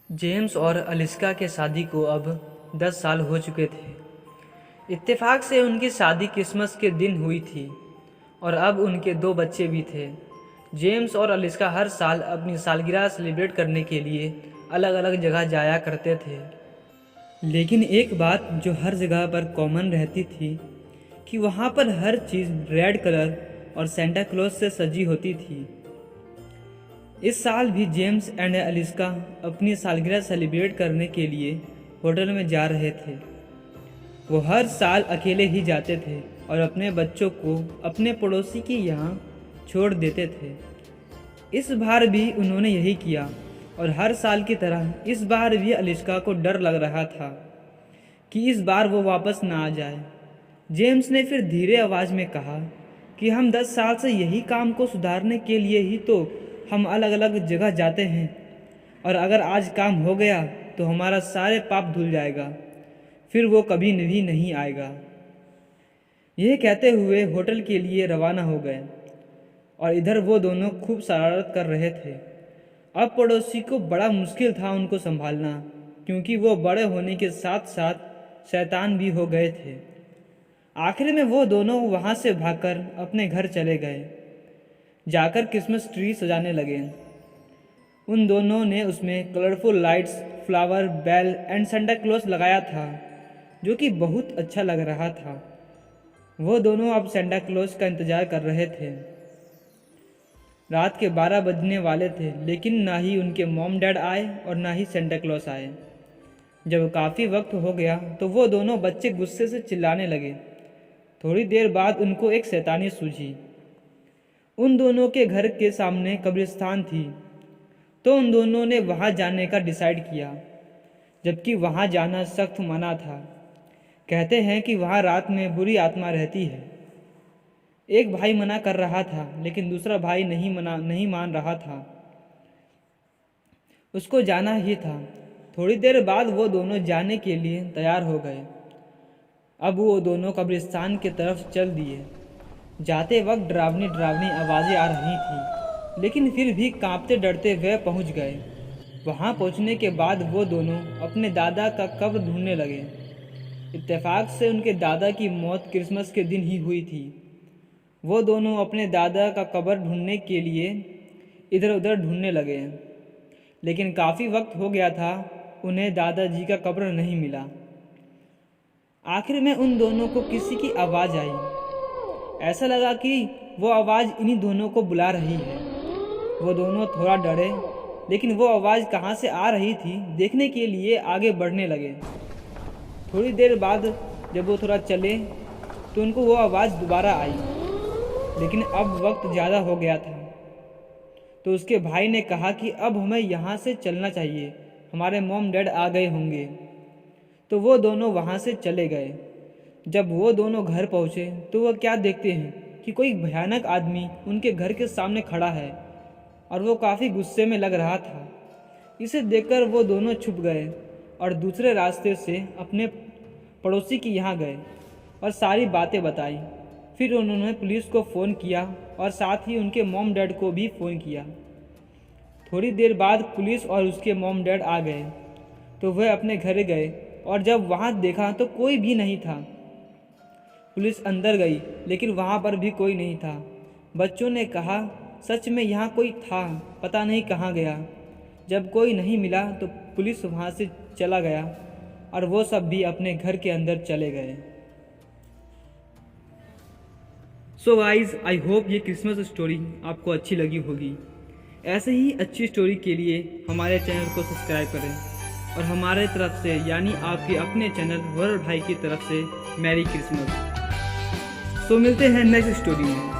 James और अलिस्का के शादी को अब 10 साल हो चुके थे। इत्तेफाक से उनकी शादी क्रिसमस के दिन हुई थी और अब उनके 2 बच्चे भी थे। जेम्स और अलिस्का हर साल अपनी सालगिरह सेलिब्रेट करने के लिए अलग अलग जगह जाया करते थे। लेकिन एक बात जो हर जगह पर कॉमन रहती थी कि वहाँ पर हर चीज़ रेड कलर और सेंटा क्लॉज से सजी होती थी। इस साल भी जेम्स एंड अलिस्का अपनी सालगिरह सेलिब्रेट करने के लिए होटल में जा रहे थे। वो हर साल अकेले ही जाते थे और अपने बच्चों को अपने पड़ोसी के यहाँ छोड़ देते थे। इस बार भी उन्होंने यही किया और हर साल की तरह इस बार भी अलिस्का को डर लग रहा था कि इस बार वो वापस ना आ जाए। जेम्स ने फिर धीरे आवाज़ में कहा कि हम 10 साल से यही काम को सुधारने के लिए ही तो हम अलग अलग जगह जाते हैं, और अगर आज काम हो गया तो हमारा सारे पाप धुल जाएगा, फिर वो कभी भी नहीं आएगा। यह कहते हुए होटल के लिए रवाना हो गए और इधर वो दोनों खूब शरारत कर रहे थे। अब पड़ोसी को बड़ा मुश्किल था उनको संभालना, क्योंकि वो बड़े होने के साथ साथ शैतान भी हो गए थे। आखिर में वो दोनों वहाँ से भागकर अपने घर चले गए, जाकर क्रिसमस ट्री सजाने लगे। उन दोनों ने उसमें colourful lights, flower, bell and Santa Claus लगाया था, जो कि बहुत अच्छा लग रहा था। वो दोनों अब सेंटा क्लॉज का इंतज़ार कर रहे थे। रात के 12 बजने वाले थे, लेकिन ना ही उनके मॉम डैड आए और ना ही सेंटा क्लॉज आए। जब काफ़ी वक्त हो गया तो वो दोनों बच्चे गुस्से से चिल्लाने लगे। थोड़ी देर बाद उनको एक शैतानी सूझी। उन दोनों के घर के सामने कब्रिस्तान थी, तो उन दोनों ने वहाँ जाने का डिसाइड किया, जबकि वहाँ जाना सख्त मना था। कहते हैं कि वहाँ रात में बुरी आत्मा रहती है। एक भाई मना कर रहा था, लेकिन दूसरा भाई नहीं मान रहा था। उसको जाना ही था। थोड़ी देर बाद वो दोनों जाने के लिए तैयार हो गए। अब वो दोनों कब्रिस्तान की तरफ चल दिए। जाते वक्त डरावनी आवाज़ें आ रही थीं, लेकिन फिर भी कांपते डरते वे पहुंच गए। वहां पहुंचने के बाद वो दोनों अपने दादा का कब्र ढूंढने लगे। इत्तेफाक से उनके दादा की मौत क्रिसमस के दिन ही हुई थी। वो दोनों अपने दादा का कब्र ढूंढने के लिए इधर उधर ढूंढने लगे, लेकिन काफ़ी वक्त हो गया था, उन्हें दादाजी का कब्र नहीं मिला। आखिर में उन दोनों को किसी की आवाज़ आई। ऐसा लगा कि वो आवाज़ इन्हीं दोनों को बुला रही है। वो दोनों थोड़ा डरे, लेकिन वो आवाज़ कहाँ से आ रही थी देखने के लिए आगे बढ़ने लगे। थोड़ी देर बाद जब वो थोड़ा चले तो उनको वो आवाज़ दोबारा आई, लेकिन अब वक्त ज़्यादा हो गया था। तो उसके भाई ने कहा कि अब हमें यहाँ से चलना चाहिए, हमारे मॉम डैड आ गए होंगे। तो वो दोनों वहाँ से चले गए। जब वो दोनों घर पहुँचे तो वह क्या देखते हैं कि कोई भयानक आदमी उनके घर के सामने खड़ा है और वो काफ़ी गुस्से में लग रहा था। इसे देखकर वो दोनों छुप गए और दूसरे रास्ते से अपने पड़ोसी के यहाँ गए और सारी बातें बताई। फिर उन्होंने पुलिस को फ़ोन किया और साथ ही उनके मॉम डैड को भी फ़ोन किया। थोड़ी देर बाद पुलिस और उसके मॉम डैड आ गए तो वह अपने घर गए और जब वहाँ देखा तो कोई भी नहीं था। पुलिस अंदर गई, लेकिन वहाँ पर भी कोई नहीं था। बच्चों ने कहा, सच में यहाँ कोई था, पता नहीं कहाँ गया। जब कोई नहीं मिला तो पुलिस वहाँ से चला गया और वो सब भी अपने घर के अंदर चले गए। सो गाइस, आई होप ये क्रिसमस स्टोरी आपको अच्छी लगी होगी। ऐसे ही अच्छी स्टोरी के लिए हमारे चैनल को सब्सक्राइब करें और हमारे तरफ से यानी आपके अपने चैनल हॉरर भाई की तरफ से मैरी क्रिसमस। तो मिलते हैं नेक्स्ट स्टोरी में।